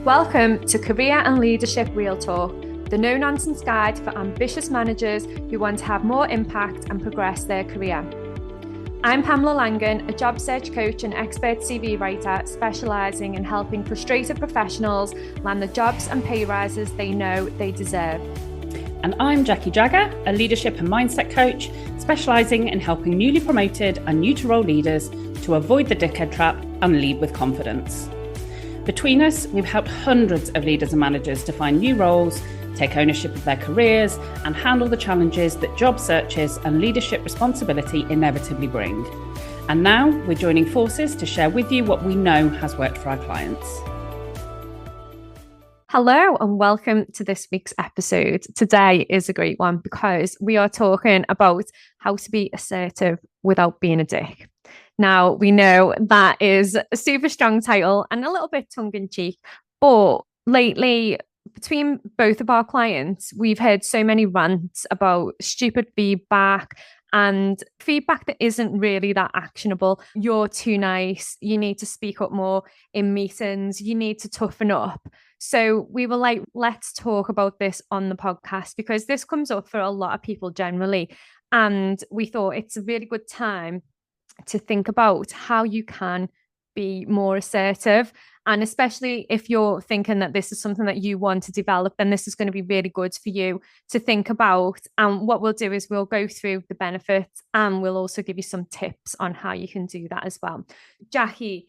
Welcome to Career and Leadership Real Talk, the no-nonsense guide for ambitious managers who want to have more impact and progress their career. I'm Pamela Langan, a job search coach and expert CV writer specialising in helping frustrated professionals land the jobs and pay rises they know they deserve. And I'm Jackie Jagger, a leadership and mindset coach specialising in helping newly promoted and new to role leaders to avoid the dickhead trap and lead with confidence. Between us, we've helped hundreds of leaders and managers to find new roles, take ownership of their careers, and handle the challenges that job searches and leadership responsibility inevitably bring. And now we're joining forces to share with you what we know has worked for our clients. Hello and welcome to this week's episode. Today is a great one because we are talking about how to be assertive without being a dick. Now, we know that is a super strong title and a little bit tongue-in-cheek, but lately, between both of our clients, we've heard so many rants about stupid feedback and feedback that isn't really that actionable. You're too nice. You need to speak up more in meetings. You need to toughen up. So we were like, let's talk about this on the podcast because this comes up for a lot of people generally. And we thought it's a really good time to think about how you can be more assertive. And especially if you're thinking that this is something that you want to develop, then this is going to be really good for you to think about. And what we'll do is we'll go through the benefits and we'll also give you some tips on how you can do that as well. Jackie,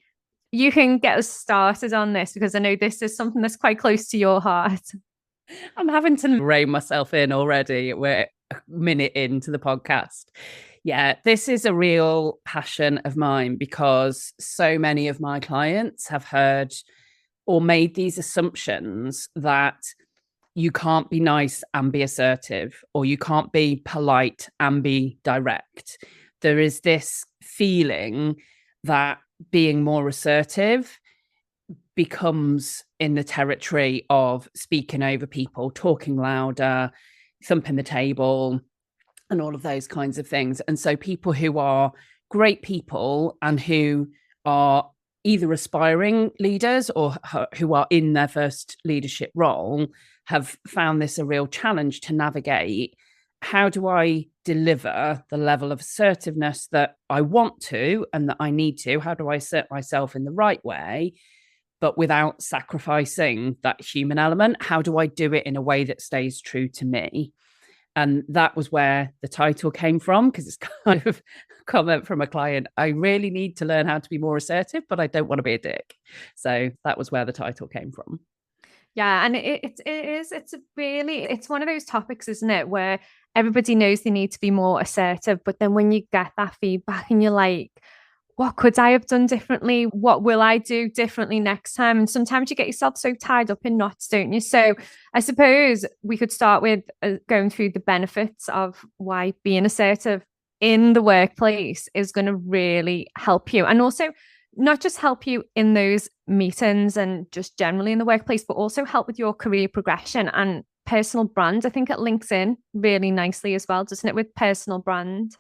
you can get us started on this because I know this is something that's quite close to your heart. I'm having to rein myself in already. We're a minute into the podcast. Yeah, this is a real passion of mine because so many of my clients have heard or made these assumptions that you can't be nice and be assertive, or you can't be polite and be direct. There is this feeling that being more assertive becomes in the territory of speaking over people, talking louder, thumping the table, and all of those kinds of things. And so people who are great people and who are either aspiring leaders or who are in their first leadership role have found this a real challenge to navigate. How do I deliver the level of assertiveness that I want to and that I need to? How do I assert myself in the right way, but without sacrificing that human element? How do I do it in a way that stays true to me? And that was where the title came from, because it's kind of a comment from a client. I really need to learn how to be more assertive, but I don't want to be a dick. So that was where the title came from. Yeah, and it's one of those topics, isn't it, where everybody knows they need to be more assertive, but then when you get that feedback and you're like, what could I have done differently? What will I do differently next time? And sometimes you get yourself so tied up in knots, don't you? So I suppose we could start with going through the benefits of why being assertive in the workplace is going to really help you. And also not just help you in those meetings and just generally in the workplace, but also help with your career progression and personal brand. I think it links in really nicely as well, doesn't it, with personal brand?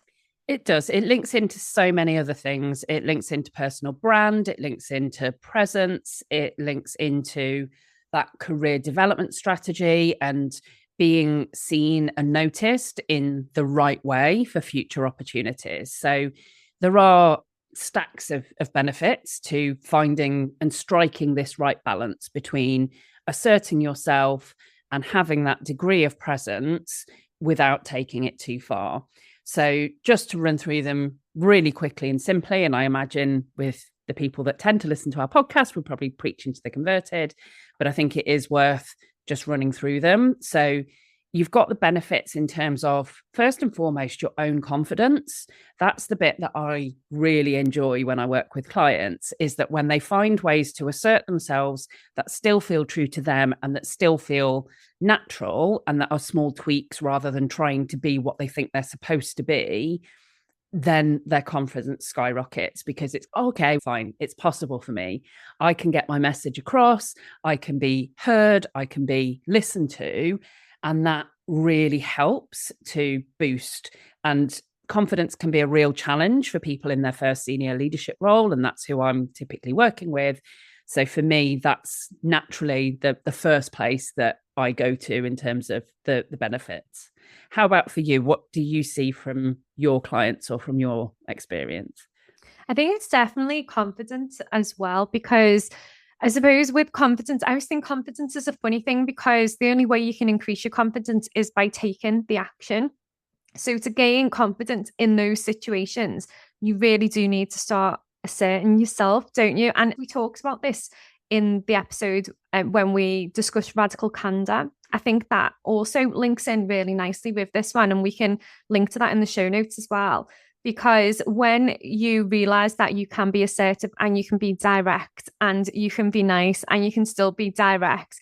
It does. It links into so many other things. It links into personal brand. It links into presence. It links into that career development strategy and being seen and noticed in the right way for future opportunities. So there are stacks of benefits to finding and striking this right balance between asserting yourself and having that degree of presence without taking it too far. So just to run through them really quickly and simply, and I imagine with the people that tend to listen to our podcast, we're probably preaching to the converted, but I think it is worth just running through them. So you've got the benefits in terms of, first and foremost, your own confidence. That's the bit that I really enjoy when I work with clients, is that when they find ways to assert themselves that still feel true to them and that still feel natural and that are small tweaks rather than trying to be what they think they're supposed to be, then their confidence skyrockets because it's okay, fine, it's possible for me. I can get my message across, I can be heard, I can be listened to. And that really helps to boost. And confidence can be a real challenge for people in their first senior leadership role. And that's who I'm typically working with. So for me, that's naturally the first place that I go to in terms of the benefits. How about for you? What do you see from your clients or from your experience? I think it's definitely confidence as well, because I suppose with confidence, I always think confidence is a funny thing because the only way you can increase your confidence is by taking the action. So to gain confidence in those situations, you really do need to start asserting yourself, don't you? And we talked about this in the episode when we discussed radical candor. I think that also links in really nicely with this one, and we can link to that in the show notes as well. Because when you realize that you can be assertive and you can be direct and you can be nice and you can still be direct,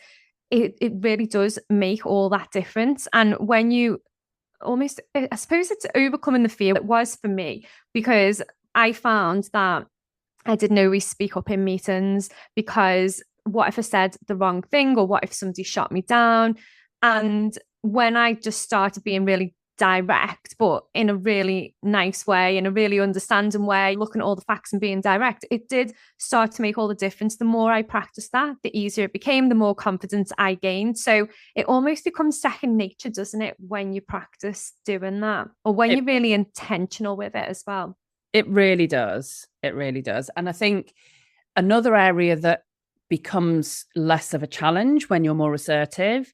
it really does make all that difference. And when you almost, I suppose it's overcoming the fear. It was for me because I found that I didn't always speak up in meetings because what if I said the wrong thing, or what if somebody shot me down? And when I just started being really direct, but in a really nice way, in a really understanding way, looking at all the facts and being direct, it did start to make all the difference. The more I practiced that, the easier it became, the more confidence I gained. So it almost becomes second nature, doesn't it, when you practice doing that, or when It you're really intentional with it as well. it really does. It really does. And I think another area that becomes less of a challenge when you're more assertive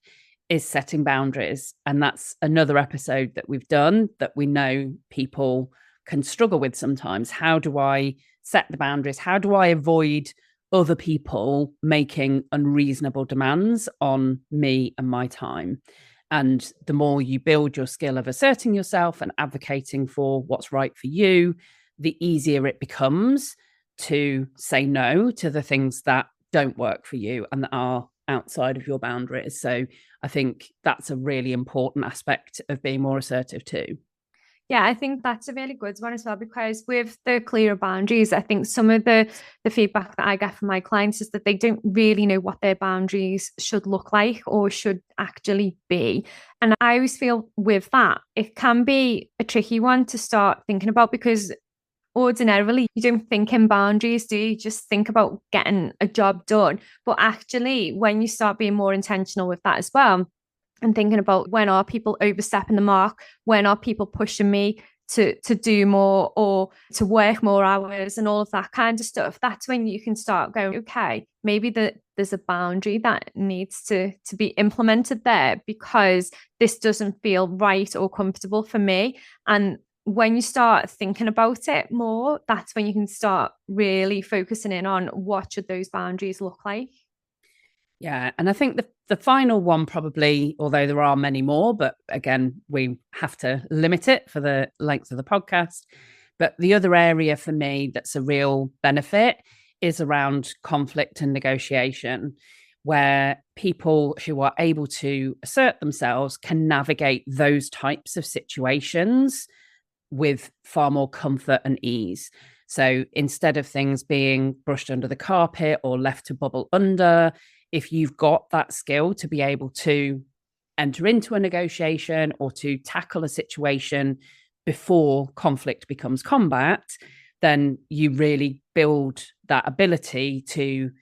is setting boundaries. And that's another episode that we've done that we know people can struggle with sometimes. How do I set the boundaries? How do I avoid other people making unreasonable demands on me and my time? And the more you build your skill of asserting yourself and advocating for what's right for you, the easier it becomes to say no to the things that don't work for you and that are outside of your boundaries. So I think that's a really important aspect of being more assertive too. Yeah, I think that's a really good one as well, because with the clearer boundaries, I think some of the feedback that I get from my clients is that they don't really know what their boundaries should look like or should actually be. And I always feel with that, it can be a tricky one to start thinking about, because ordinarily you don't think in boundaries, do you? Just think about getting a job done. But actually, when you start being more intentional with that as well, and thinking about when are people overstepping the mark, when are people pushing me to do more or to work more hours and all of that kind of stuff, that's when you can start going, okay, maybe there's a boundary that needs to be implemented there because this doesn't feel right or comfortable for me. And when you start thinking about it more, that's when you can start really focusing in on what should those boundaries look like. Yeah. And I think the final one, probably, although there are many more, but again, we have to limit it for the length of the podcast. But the other area for me that's a real benefit is around conflict and negotiation, where people who are able to assert themselves can navigate those types of situations with far more comfort and ease. So instead of things being brushed under the carpet or left to bubble under, if you've got that skill to be able to enter into a negotiation or to tackle a situation before conflict becomes combat, then you really build that ability to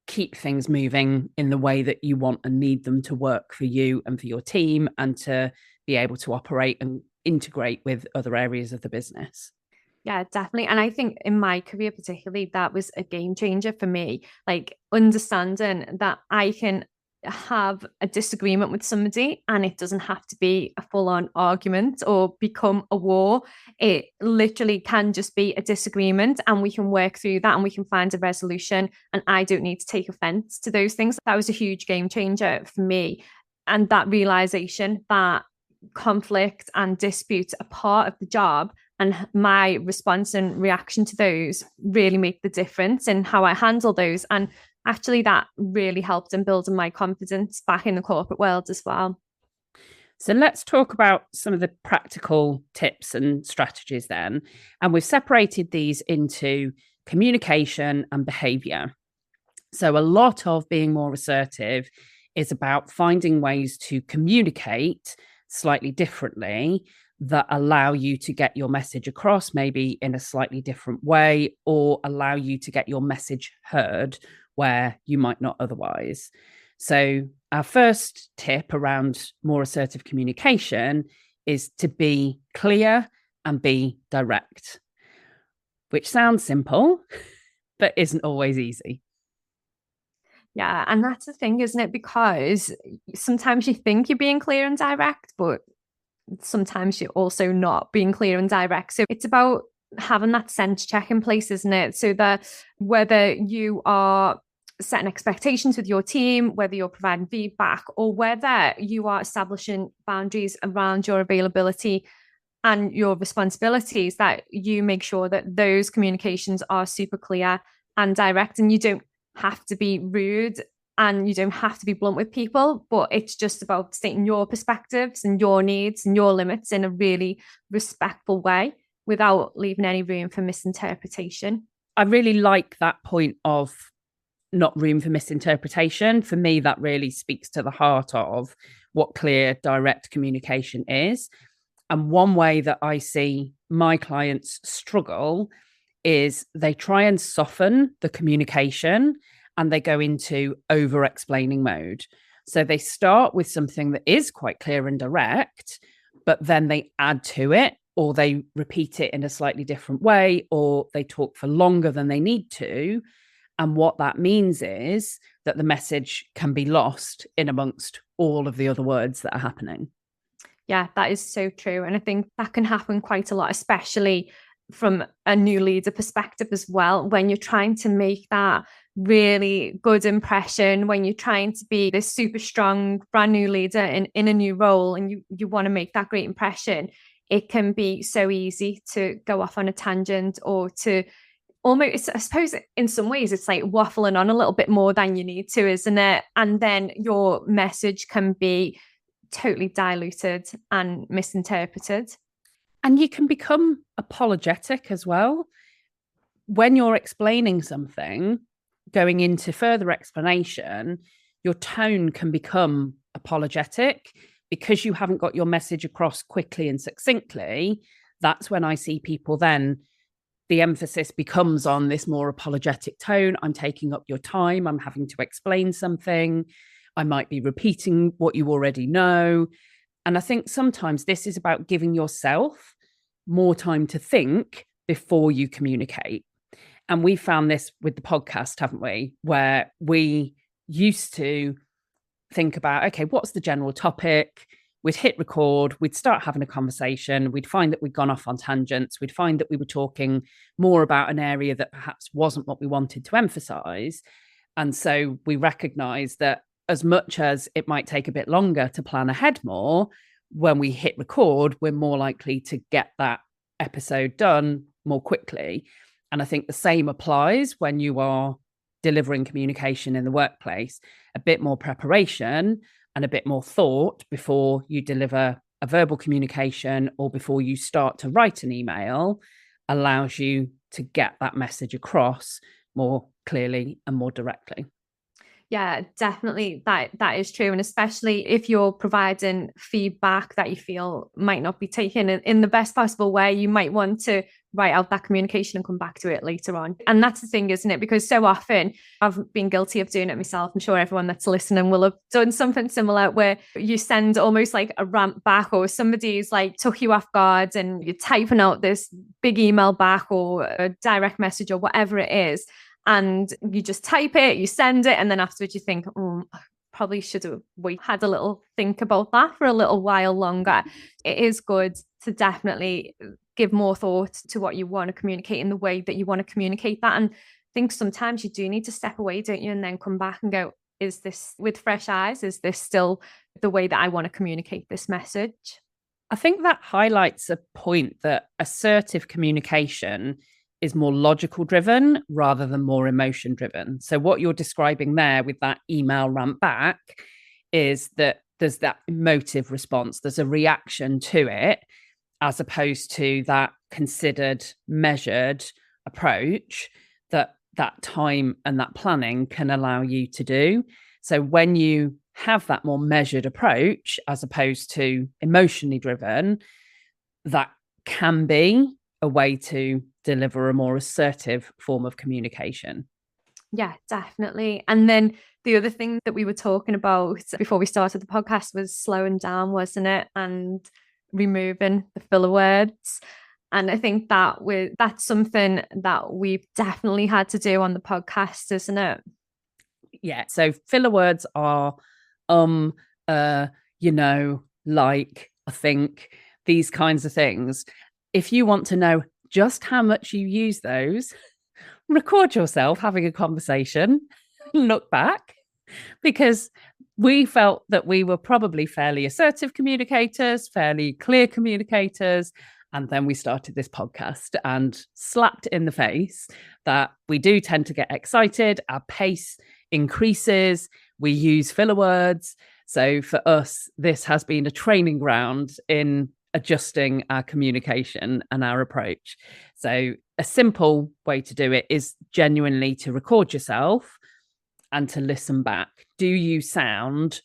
keep things moving in the way that you want and need them to work for you and for your team, and to be able to operate and integrate with other areas of the business. Yeah, definitely. And I think in my career, particularly, that was a game changer for me. Like understanding that I can have a disagreement with somebody and it doesn't have to be a full on argument or become a war. It literally can just be a disagreement and we can work through that and we can find a resolution. And I don't need to take offense to those things. That was a huge game changer for me. And that realization that conflict and disputes are part of the job, and my response and reaction to those really make the difference in how I handle those. And actually, that really helped in building my confidence back in the corporate world as well. So let's talk about some of the practical tips and strategies then. And we've separated these into communication and behavior. So a lot of being more assertive is about finding ways to communicate slightly differently that allow you to get your message across, maybe in a slightly different way, or allow you to get your message heard where you might not otherwise. So, our first tip around more assertive communication is to be clear and be direct, which sounds simple, but isn't always easy. Yeah, and that's the thing, isn't it? Because sometimes you think you're being clear and direct, but sometimes you're also not being clear and direct. So it's about having that sense check in place, isn't it? So that whether you are setting expectations with your team, whether you're providing feedback, or whether you are establishing boundaries around your availability and your responsibilities, that you make sure that those communications are super clear and direct, and you don't have to be rude and you don't have to be blunt with people, but it's just about stating your perspectives and your needs and your limits in a really respectful way without leaving any room for misinterpretation. I really like that point of not room for misinterpretation. For me, that really speaks to the heart of what clear, direct communication is. And one way that I see my clients struggle is they try and soften the communication and they go into over explaining mode. So they start with something that is quite clear and direct, but then they add to it, or they repeat it in a slightly different way, or they talk for longer than they need to. And what that means is that the message can be lost in amongst all of the other words that are happening. Yeah, that is so true. And I think that can happen quite a lot, especially from a new leader perspective as well, when you're trying to make that really good impression, when you're trying to be this super strong brand new leader in a new role, and you want to make that great impression. It can be so easy to go off on a tangent, or to almost, I suppose in some ways it's like waffling on a little bit more than you need to, isn't it? And then your message can be totally diluted and misinterpreted. And you can become apologetic as well. When you're explaining something, going into further explanation, your tone can become apologetic because you haven't got your message across quickly and succinctly. That's when I see people then, the emphasis becomes on this more apologetic tone. I'm taking up your time. I'm having to explain something. I might be repeating what you already know. And I think sometimes this is about giving yourself more time to think before you communicate. And we found this with the podcast, haven't we? Where we used to think about, okay, what's the general topic? We'd hit record, we'd start having a conversation, we'd find that we'd gone off on tangents, we'd find that we were talking more about an area that perhaps wasn't what we wanted to emphasize. And so we recognized that as much as it might take a bit longer to plan ahead more, when we hit record, we're more likely to get that episode done more quickly. And I think the same applies when you are delivering communication in the workplace. A bit more preparation and a bit more thought before you deliver a verbal communication or before you start to write an email allows you to get that message across more clearly and more directly. Yeah, definitely that is true. And especially if you're providing feedback that you feel might not be taken in the best possible way, you might want to write out that communication and come back to it later on. And that's the thing, isn't it? Because so often I've been guilty of doing it myself. I'm sure everyone that's listening will have done something similar, where you send almost like a rant back, or somebody's like took you off guard and you're typing out this big email back or a direct message or whatever it is. And you just type it, you send it, and then afterwards you think, oh, probably should have had a little think about that for a little while longer. It is good to definitely give more thought to what you want to communicate in the way that you want to communicate that. And I think sometimes you do need to step away, don't you? And then come back and go, is this with fresh eyes? Is this still the way that I want to communicate this message? I think that highlights a point that assertive communication is more logical driven rather than more emotion driven. So what you're describing there with that email rant back is that there's that emotive response, there's a reaction to it, as opposed to that considered, measured approach that time and that planning can allow you to do. So when you have that more measured approach as opposed to emotionally driven, that can be a way to deliver a more assertive form of communication. Yeah, definitely. And then the other thing that we were talking about before we started the podcast was slowing down, wasn't it? And removing the filler words. And I think that's something that we've definitely had to do on the podcast, isn't it? Yeah. So filler words are um, uh, like, I think, these kinds of things. If you want to know just how much you use those, record yourself having a conversation, look back, because we felt that we were probably fairly assertive communicators, fairly clear communicators. And then we started this podcast and slapped in the face that we do tend to get excited. Our pace increases. We use filler words. So for us, this has been a training ground in adjusting our communication and our approach. So a simple way to do it is genuinely to record yourself and to listen back. Do you sound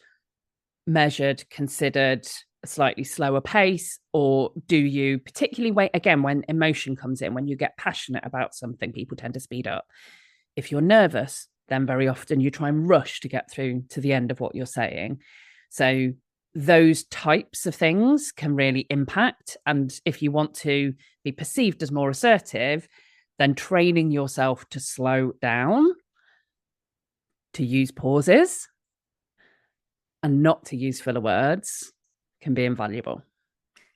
measured, considered, a slightly slower pace? Or do you, particularly when emotion comes in, when you get passionate about something, people tend to speed up. If you're nervous, then very often you try and rush to get through to the end of what you're saying. So those types of things can really impact. And if you want to be perceived as more assertive, then training yourself to slow down, to use pauses, and not to use filler words can be invaluable.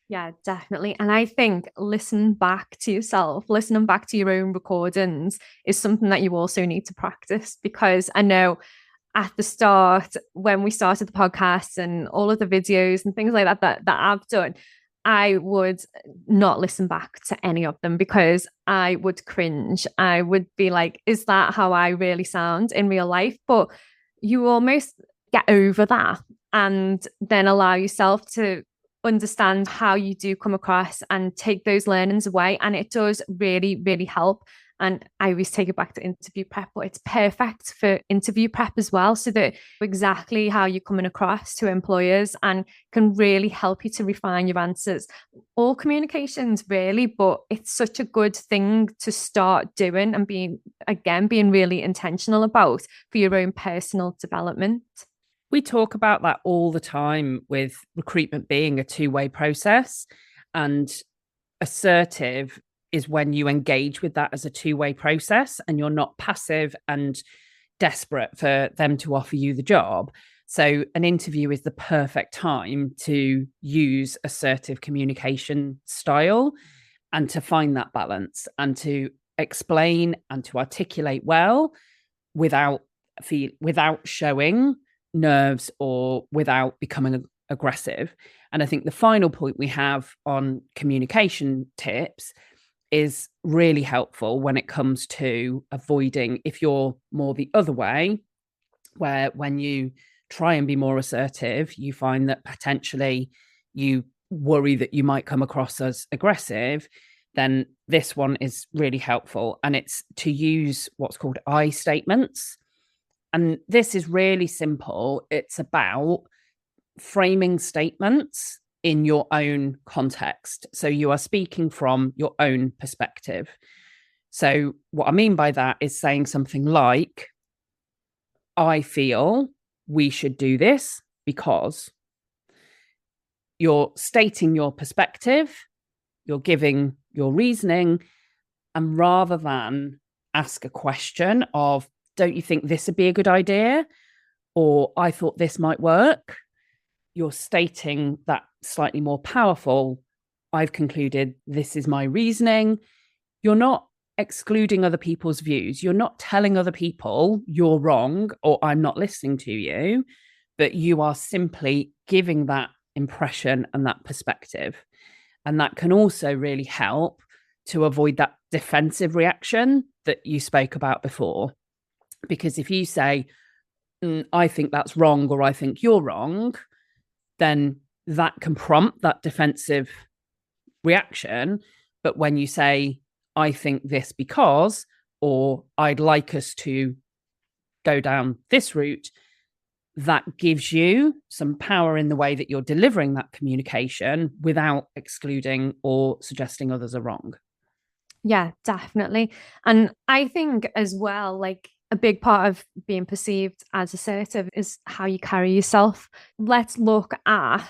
Yeah, definitely. And I think listening back to yourself, listening back to your own recordings is something that you also need to practice, because I know at the start, when we started the podcast and all of the videos and things like that I've done, I would not listen back to any of them because I would cringe. I would be like, is that how I really sound in real life? But you almost get over that and then allow yourself to understand how you do come across and take those learnings away. And it does really, really help. And I always take it back to interview prep, but it's perfect for interview prep as well, so that exactly how you're coming across to employers and can really help you to refine your answers. All communications really, but it's such a good thing to start doing and being really intentional about for your own personal development. We talk about that all the time with recruitment being a two-way process, and assertive is when you engage with that as a two-way process and you're not passive and desperate for them to offer you the job. So an interview is the perfect time to use assertive communication style and to find that balance and to explain and to articulate well without without showing nerves or without becoming aggressive. And I think the final point we have on communication tips is really helpful when it comes to avoiding, if you're more the other way, where when you try and be more assertive, you find that potentially you worry that you might come across as aggressive, then this one is really helpful. And it's to use what's called I statements. And this is really simple. It's about framing statements in your own context. So you are speaking from your own perspective. So what I mean by that is saying something like, I feel we should do this because. You're stating your perspective, you're giving your reasoning, and rather than ask a question of, don't you think this would be a good idea? Or I thought this might work. You're stating that slightly more powerful, I've concluded this is my reasoning. You're not excluding other people's views. You're not telling other people you're wrong or I'm not listening to you, but you are simply giving that impression and that perspective. And that can also really help to avoid that defensive reaction that you spoke about before. Because if you say, I think that's wrong or I think you're wrong, then that can prompt that defensive reaction. But when you say, I think this because, or I'd like us to go down this route, that gives you some power in the way that you're delivering that communication without excluding or suggesting others are wrong. Yeah, definitely. And I think as well, like a big part of being perceived as assertive is how you carry yourself. Let's look at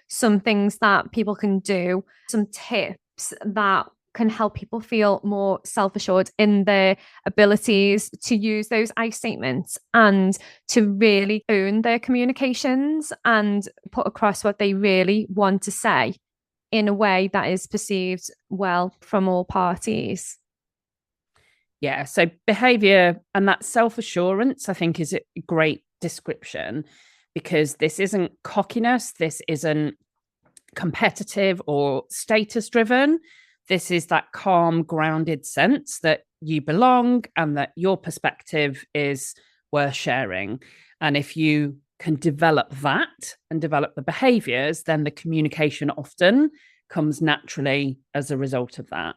some things that people can do, some tips that can help people feel more self assured in their abilities to use those I statements and to really own their communications and put across what they really want to say in a way that is perceived well from all parties. Yeah. So behavior and that self assurance, I think, is a great description because this isn't cockiness. This isn't competitive or status driven. This is that calm, grounded sense that you belong and that your perspective is worth sharing. And if you can develop that and develop the behaviors, then the communication often comes naturally as a result of that.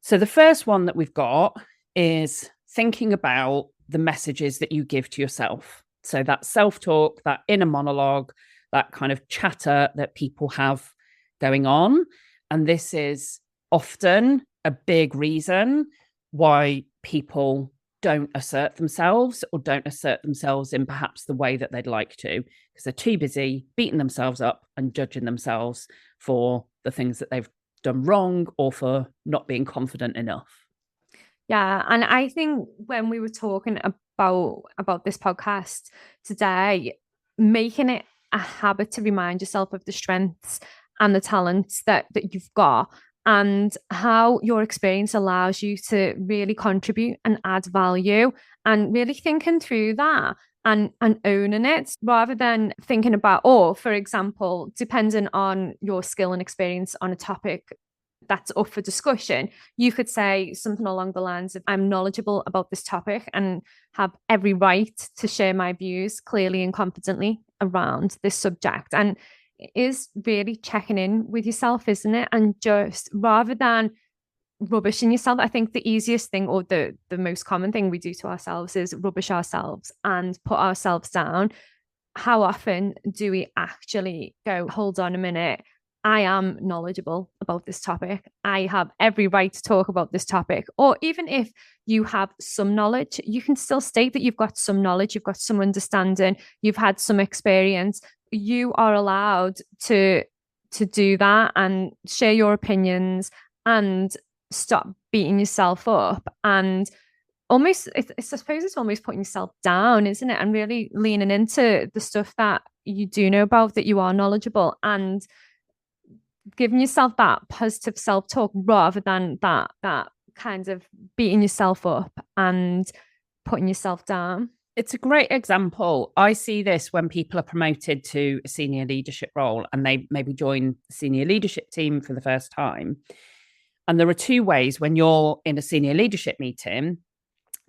So the first one that we've got is thinking about the messages that you give to yourself. So that self-talk, that inner monologue, that kind of chatter that people have going on. And this is often a big reason why people don't assert themselves or don't assert themselves in perhaps the way that they'd like to, because they're too busy beating themselves up and judging themselves for the things that they've done wrong or for not being confident enough. Yeah, and I think when we were talking about this podcast today, making it a habit to remind yourself of the strengths and the talents that you've got and how your experience allows you to really contribute and add value and really thinking through that and owning it rather than thinking about, or for example, depending on your skill and experience on a topic that's up for discussion, you could say something along the lines of, I'm knowledgeable about this topic and have every right to share my views clearly and confidently around this subject. And it is really checking in with yourself, isn't it? And just rather than rubbishing yourself, I think the easiest thing or the most common thing we do to ourselves is rubbish ourselves and put ourselves down. How often do we actually go, hold on a minute, I am knowledgeable about this topic. I have every right to talk about this topic. Or even if you have some knowledge, you can still state that you've got some knowledge, you've got some understanding, you've had some experience. You are allowed to do that and share your opinions and stop beating yourself up and almost I suppose it's almost putting yourself down, isn't it? And really leaning into the stuff that you do know about, that you are knowledgeable, and giving yourself that positive self-talk rather than that kind of beating yourself up and putting yourself down. It's a great example. I see this when people are promoted to a senior leadership role and they maybe join the senior leadership team for the first time. And there are two ways when you're in a senior leadership meeting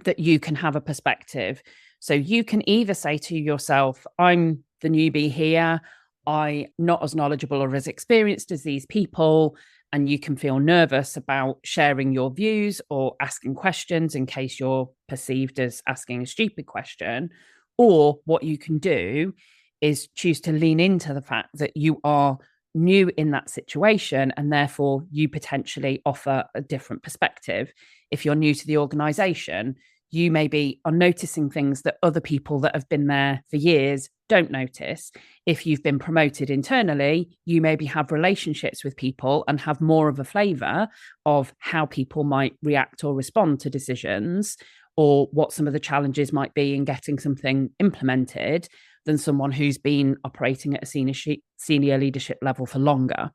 that you can have a perspective. So you can either say to yourself, I'm the newbie here, I'm not as knowledgeable or as experienced as these people, and you can feel nervous about sharing your views or asking questions in case you're perceived as asking a stupid question. Or what you can do is choose to lean into the fact that you are new in that situation and therefore you potentially offer a different perspective. If you're new to the organization, you maybe are noticing things that other people that have been there for years don't notice. If you've been promoted internally, you maybe have relationships with people and have more of a flavor of how people might react or respond to decisions or what some of the challenges might be in getting something implemented than someone who's been operating at a senior leadership level for longer.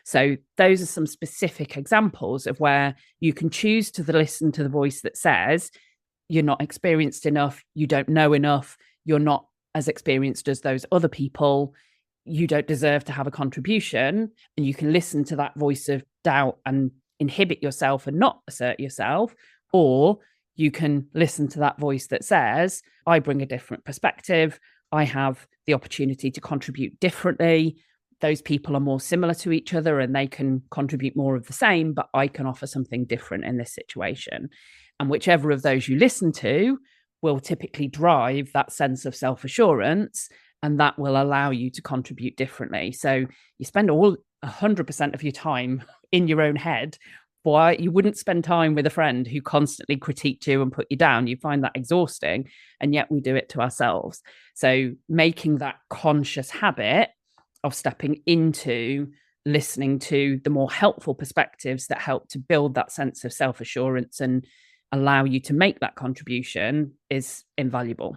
So those are some specific examples of where you can choose to listen to the voice that says, you're not experienced enough, you don't know enough, you're not as experienced as those other people, you don't deserve to have a contribution. And you can listen to that voice of doubt and inhibit yourself and not assert yourself. Or you can listen to that voice that says, I bring a different perspective, I have the opportunity to contribute differently. Those people are more similar to each other and they can contribute more of the same, but I can offer something different in this situation. And whichever of those you listen to will typically drive that sense of self-assurance, and that will allow you to contribute differently. So you spend all 100% of your time in your own head. Why you wouldn't spend time with a friend who constantly critiqued you and put you down? You find that exhausting, and yet we do it to ourselves. So making that conscious habit of stepping into listening to the more helpful perspectives that help to build that sense of self-assurance and allow you to make that contribution is invaluable.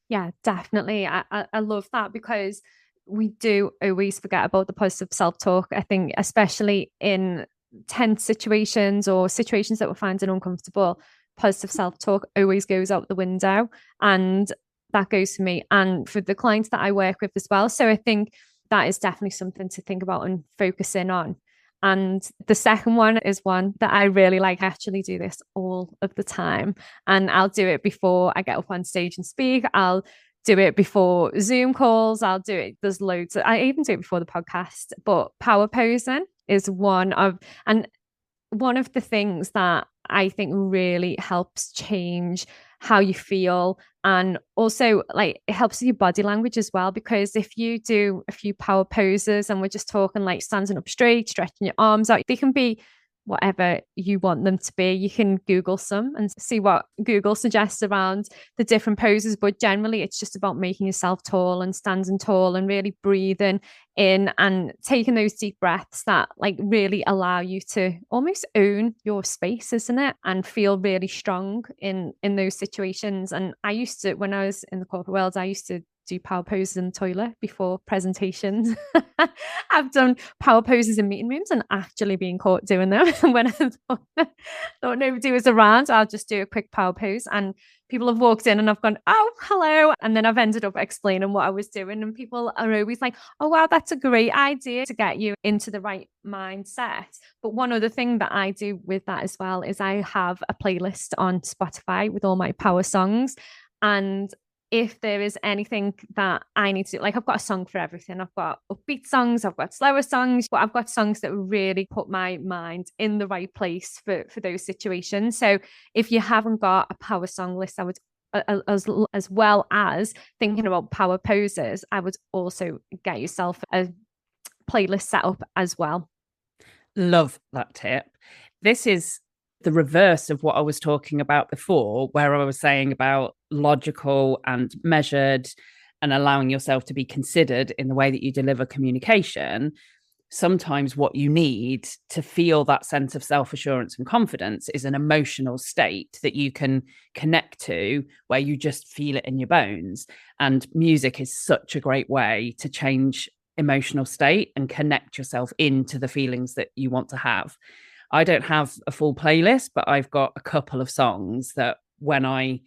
Yeah, definitely. I love that because we do always forget about the positive self-talk. I think especially in tense situations or situations that we're finding uncomfortable, positive self-talk always goes out the window. And that goes for me and for the clients that I work with as well. So I think that is definitely something to think about and focus in on. And the second one is one that I really like. I actually do this all of the time. And I'll do it before I get up on stage and speak. I'll do it before Zoom calls. I'll do it. There's loads. I even do it before the podcast. But power posing is and one of the things that I think really helps change how you feel, and also like it helps with your body language as well, because if you do a few power poses and we're just talking like standing up straight, stretching your arms out, they can be whatever you want them to be. You can Google some and see what Google suggests around the different poses, but generally it's just about making yourself tall and standing tall and really breathing in and taking those deep breaths that like really allow you to almost own your space, isn't it? And feel really strong in those situations. And I used to, when I was in the corporate world, I used to do power poses in the toilet before presentations. I've done power poses in meeting rooms and actually being caught doing them when I thought nobody was around. I'll just do a quick power pose and people have walked in and I've gone, oh, hello. And then I've ended up explaining what I was doing. And people are always like, oh, wow, that's a great idea to get you into the right mindset. But one other thing that I do with that as well is I have a playlist on Spotify with all my power songs. And if there is anything that I need to do, like I've got a song for everything. I've got upbeat songs, I've got slower songs, but I've got songs that really put my mind in the right place for those situations. So if you haven't got a power song list, I would as well as thinking about power poses, I would also get yourself a playlist set up as well. Love that tip. This is the reverse of what I was talking about before, where I was saying about logical and measured and allowing yourself to be considered in the way that you deliver communication. Sometimes what you need to feel that sense of self-assurance and confidence is an emotional state that you can connect to, where you just feel it in your bones. And music is such a great way to change emotional state and connect yourself into the feelings that you want to have. I don't have a full playlist, but I've got a couple of songs that when I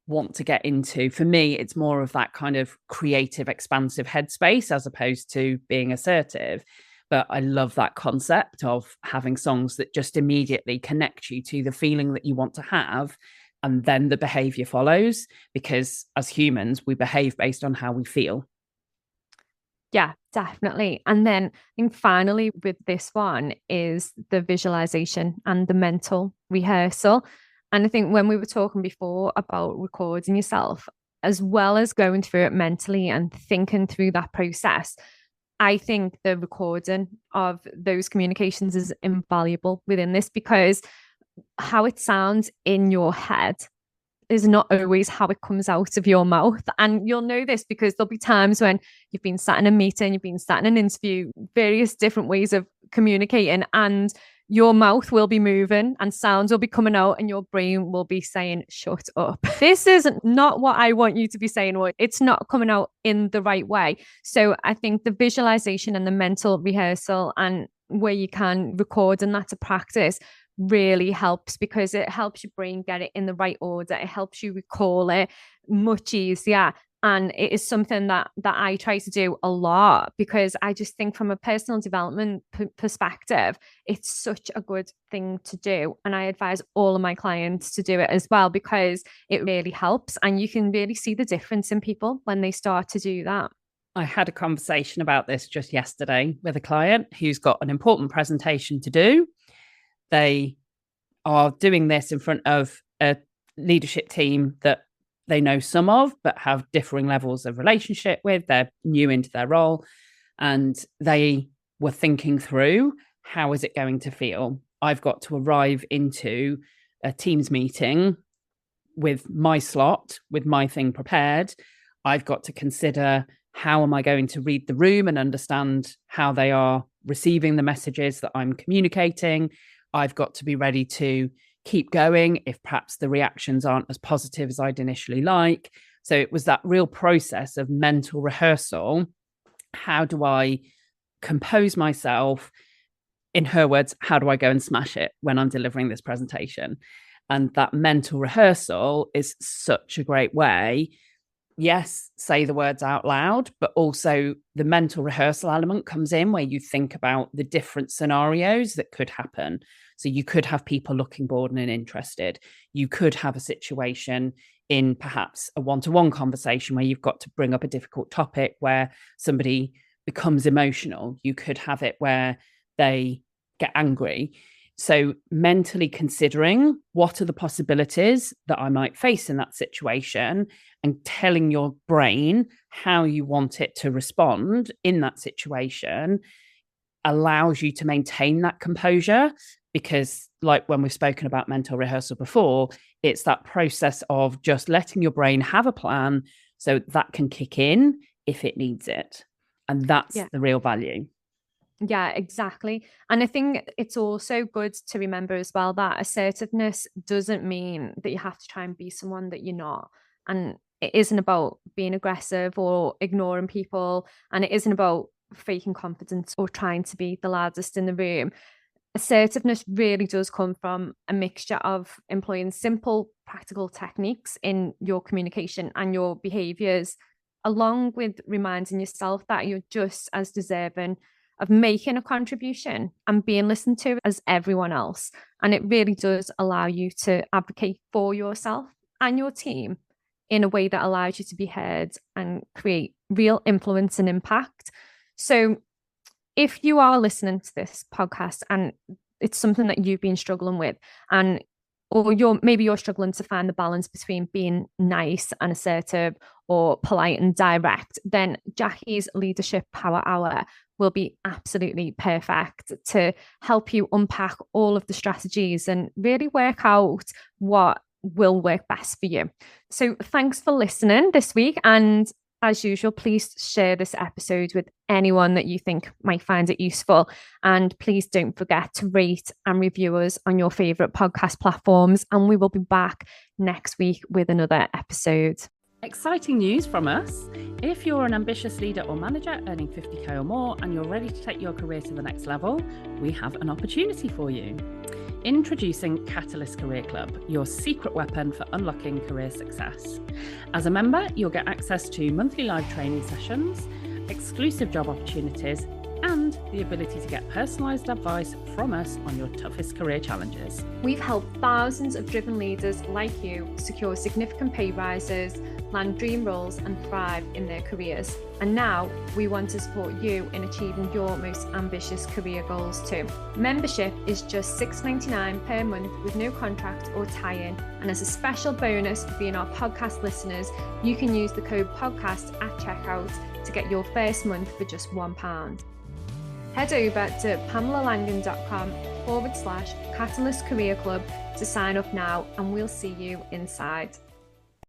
want to get into, for me, it's more of that kind of creative, expansive headspace as opposed to being assertive. But I love that concept of having songs that just immediately connect you to the feeling that you want to have. And then the behavior follows, because as humans, we behave based on how we feel. Yeah, definitely. And then I think finally with this one is the visualization and the mental rehearsal. And I think when we were talking before about recording yourself, as well as going through it mentally and thinking through that process, I think the recording of those communications is invaluable within this, because how it sounds in your head is not always how it comes out of your mouth. And you'll know this because there'll be times when you've been sat in a meeting, you've been sat in an interview, various different ways of communicating, and your mouth will be moving and sounds will be coming out and your brain will be saying, shut up. This is not what I want you to be saying, or it's not coming out in the right way. So I think the visualization and the mental rehearsal, and where you can record and that's a practice, really helps, because it helps your brain get it in the right order. It helps you recall it much easier. And it is something that I try to do a lot, because I just think from a personal development perspective, it's such a good thing to do. And I advise all of my clients to do it as well, because it really helps. And you can really see the difference in people when they start to do that. I had a conversation about this just yesterday with a client who's got an important presentation to do. They are doing this in front of a leadership team that they know some of, but have differing levels of relationship with. They're new into their role, and they were thinking through, how is it going to feel? I've got to arrive into a Teams meeting with my slot, with my thing prepared. I've got to consider, how am I going to read the room and understand how they are receiving the messages that I'm communicating? I've got to be ready to keep going if perhaps the reactions aren't as positive as I'd initially like. So it was that real process of mental rehearsal. How do I compose myself? In her words, how do I go and smash it when I'm delivering this presentation? And that mental rehearsal is such a great way. Yes, say the words out loud, but also the mental rehearsal element comes in where you think about the different scenarios that could happen. So you could have people looking bored and interested. You could have a situation in perhaps a one-to-one conversation where you've got to bring up a difficult topic where somebody becomes emotional. You could have it where they get angry. So mentally considering, what are the possibilities that I might face in that situation, and telling your brain how you want it to respond in that situation allows you to maintain that composure. Because, like when we've spoken about mental rehearsal before, it's that process of just letting your brain have a plan so that can kick in if it needs it. And that's the real value. Yeah, exactly. And I think it's also good to remember as well that assertiveness doesn't mean that you have to try and be someone that you're not. And it isn't about being aggressive or ignoring people. And it isn't about faking confidence or trying to be the loudest in the room. Assertiveness really does come from a mixture of employing simple, practical techniques in your communication and your behaviors, along with reminding yourself that you're just as deserving of making a contribution and being listened to as everyone else. And it really does allow you to advocate for yourself and your team in a way that allows you to be heard and create real influence and impact. So if you are listening to this podcast and it's something that you've been struggling with, and or you're struggling to find the balance between being nice and assertive or polite and direct, then Jackie's Leadership Power Hour will be absolutely perfect to help you unpack all of the strategies and really work out what will work best for you. So thanks for listening this week. And as usual, please share this episode with anyone that you think might find it useful. And please don't forget to rate and review us on your favorite podcast platforms. And we will be back next week with another episode. Exciting news from us. If you're an ambitious leader or manager earning 50k or more and you're ready to take your career to the next level, we have an opportunity for you. Introducing Catalyst Career Club, your secret weapon for unlocking career success. As a member, you'll get access to monthly live training sessions, exclusive job opportunities, and the ability to get personalised advice from us on your toughest career challenges. We've helped thousands of driven leaders like you secure significant pay rises, land dream roles, and thrive in their careers. And now we want to support you in achieving your most ambitious career goals too. Membership is just $6.99 per month with no contract or tie-in. And as a special bonus for being our podcast listeners, you can use the code podcast at checkout to get your first month for just £1. Head over to pamelalangan.com/Catalyst Career Club to sign up now, and we'll see you inside.